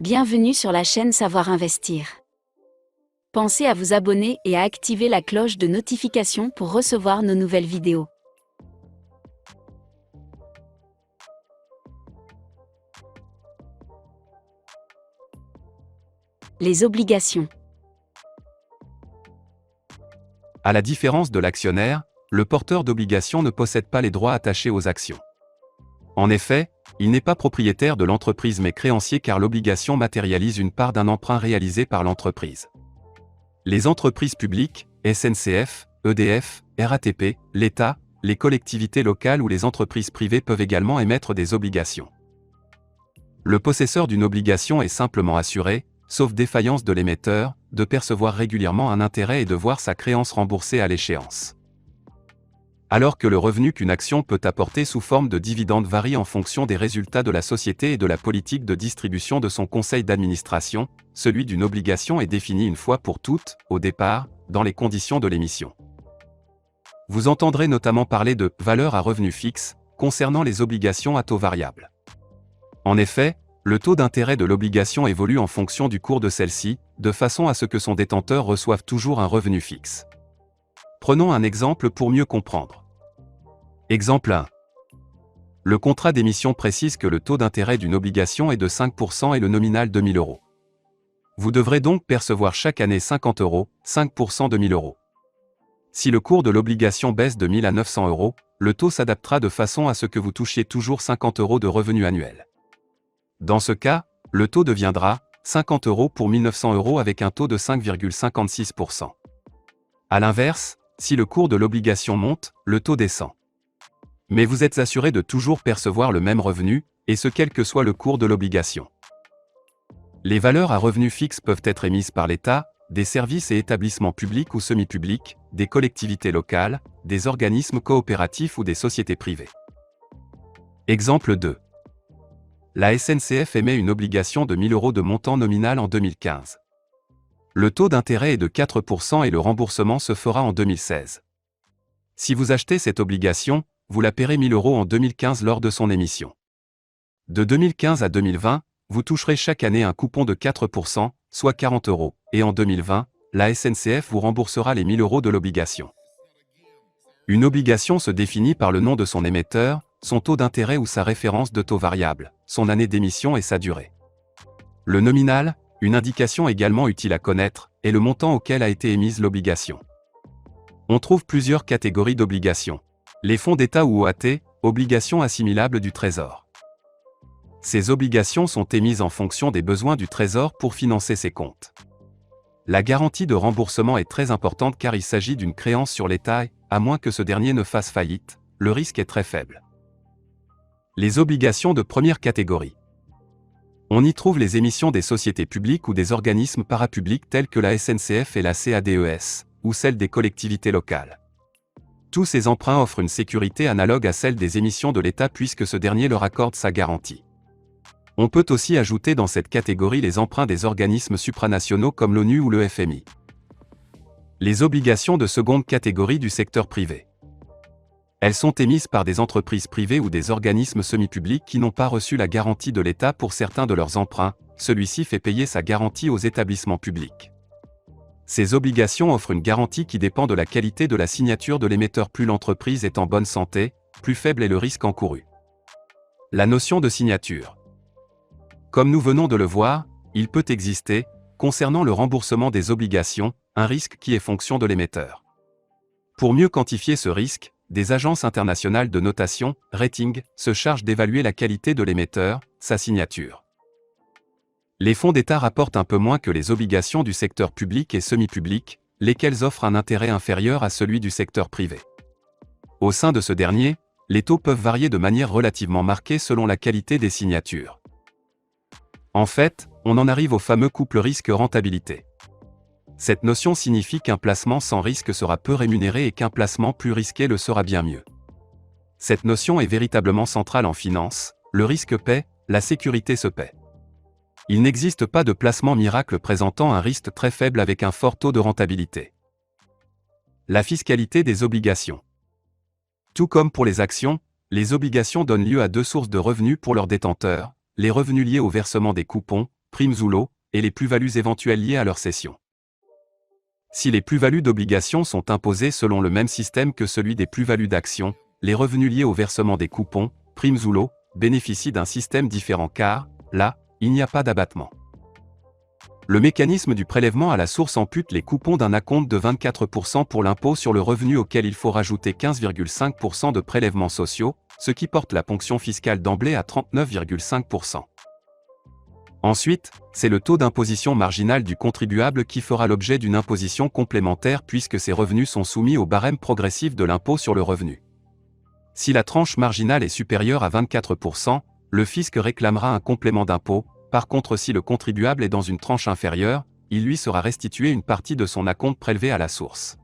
Bienvenue sur la chaîne Savoir Investir. Pensez à vous abonner et à activer la cloche de notification pour recevoir nos nouvelles vidéos. Les obligations. À la différence de l'actionnaire, le porteur d'obligations ne possède pas les droits attachés aux actions. En effet, il n'est pas propriétaire de l'entreprise mais créancier car l'obligation matérialise une part d'un emprunt réalisé par l'entreprise. Les entreprises publiques, SNCF, EDF, RATP, l'État, les collectivités locales ou les entreprises privées peuvent également émettre des obligations. Le possesseur d'une obligation est simplement assuré, sauf défaillance de l'émetteur, de percevoir régulièrement un intérêt et de voir sa créance remboursée à l'échéance. Alors que le revenu qu'une action peut apporter sous forme de dividendes varie en fonction des résultats de la société et de la politique de distribution de son conseil d'administration, celui d'une obligation est défini une fois pour toutes, au départ, dans les conditions de l'émission. Vous entendrez notamment parler de « valeur à revenu fixe » concernant les obligations à taux variable. En effet, le taux d'intérêt de l'obligation évolue en fonction du cours de celle-ci, de façon à ce que son détenteur reçoive toujours un revenu fixe. Prenons un exemple pour mieux comprendre. Exemple 1. Le contrat d'émission précise que le taux d'intérêt d'une obligation est de 5% et le nominal de 1000 €. Vous devrez donc percevoir chaque année 50 €, 5% de 1000 €. Si le cours de l'obligation baisse de 1000 à 900 €, le taux s'adaptera de façon à ce que vous touchiez toujours 50 € de revenu annuel. Dans ce cas, le taux deviendra 50 € pour 1900 € avec un taux de 5,56%. A l'inverse, si le cours de l'obligation monte, le taux descend. Mais vous êtes assuré de toujours percevoir le même revenu, et ce quel que soit le cours de l'obligation. Les valeurs à revenu fixe peuvent être émises par l'État, des services et établissements publics ou semi-publics, des collectivités locales, des organismes coopératifs ou des sociétés privées. Exemple 2. La SNCF émet une obligation de 1000 € de montant nominal en 2015. Le taux d'intérêt est de 4% et le remboursement se fera en 2016. Si vous achetez cette obligation, vous la paierez 1000 € en 2015 lors de son émission. De 2015 à 2020, vous toucherez chaque année un coupon de 4%, soit 40 €, et en 2020, la SNCF vous remboursera les 1000 € de l'obligation. Une obligation se définit par le nom de son émetteur, son taux d'intérêt ou sa référence de taux variable, son année d'émission et sa durée. Le nominal, une indication également utile à connaître, est le montant auquel a été émise l'obligation. On trouve plusieurs catégories d'obligations. Les fonds d'État ou OAT, obligations assimilables du Trésor. Ces obligations sont émises en fonction des besoins du Trésor pour financer ses comptes. La garantie de remboursement est très importante car il s'agit d'une créance sur l'État et, à moins que ce dernier ne fasse faillite, le risque est très faible. Les obligations de première catégorie. On y trouve les émissions des sociétés publiques ou des organismes parapublics tels que la SNCF et la CADES, ou celles des collectivités locales. Tous ces emprunts offrent une sécurité analogue à celle des émissions de l'État puisque ce dernier leur accorde sa garantie. On peut aussi ajouter dans cette catégorie les emprunts des organismes supranationaux comme l'ONU ou le FMI. Les obligations de seconde catégorie du secteur privé. Elles sont émises par des entreprises privées ou des organismes semi-publics qui n'ont pas reçu la garantie de l'État pour certains de leurs emprunts, celui-ci fait payer sa garantie aux établissements publics. Ces obligations offrent une garantie qui dépend de la qualité de la signature de l'émetteur. Plus l'entreprise est en bonne santé, plus faible est le risque encouru. La notion de signature. Comme nous venons de le voir, il peut exister, concernant le remboursement des obligations, un risque qui est fonction de l'émetteur. Pour mieux quantifier ce risque, des agences internationales de notation, rating, se chargent d'évaluer la qualité de l'émetteur, sa signature. Les fonds d'État rapportent un peu moins que les obligations du secteur public et semi-public, lesquelles offrent un intérêt inférieur à celui du secteur privé. Au sein de ce dernier, les taux peuvent varier de manière relativement marquée selon la qualité des signatures. En fait, on en arrive au fameux couple risque-rentabilité. Cette notion signifie qu'un placement sans risque sera peu rémunéré et qu'un placement plus risqué le sera bien mieux. Cette notion est véritablement centrale en finance, le risque paie, la sécurité se paie. Il n'existe pas de placement miracle présentant un risque très faible avec un fort taux de rentabilité. La fiscalité des obligations. Tout comme pour les actions, les obligations donnent lieu à deux sources de revenus pour leurs détenteurs, les revenus liés au versement des coupons, primes ou lots, et les plus-values éventuelles liées à leur cession. Si les plus-values d'obligations sont imposées selon le même système que celui des plus-values d'actions, les revenus liés au versement des coupons, primes ou lots, bénéficient d'un système différent car, là, il n'y a pas d'abattement. Le mécanisme du prélèvement à la source ampute les coupons d'un acompte de 24% pour l'impôt sur le revenu auquel il faut rajouter 15,5% de prélèvements sociaux, ce qui porte la ponction fiscale d'emblée à 39,5%. Ensuite, c'est le taux d'imposition marginal du contribuable qui fera l'objet d'une imposition complémentaire puisque ces revenus sont soumis au barème progressif de l'impôt sur le revenu. Si la tranche marginale est supérieure à 24%, le fisc réclamera un complément d'impôt. Par contre, si le contribuable est dans une tranche inférieure, il lui sera restitué une partie de son acompte prélevé à la source.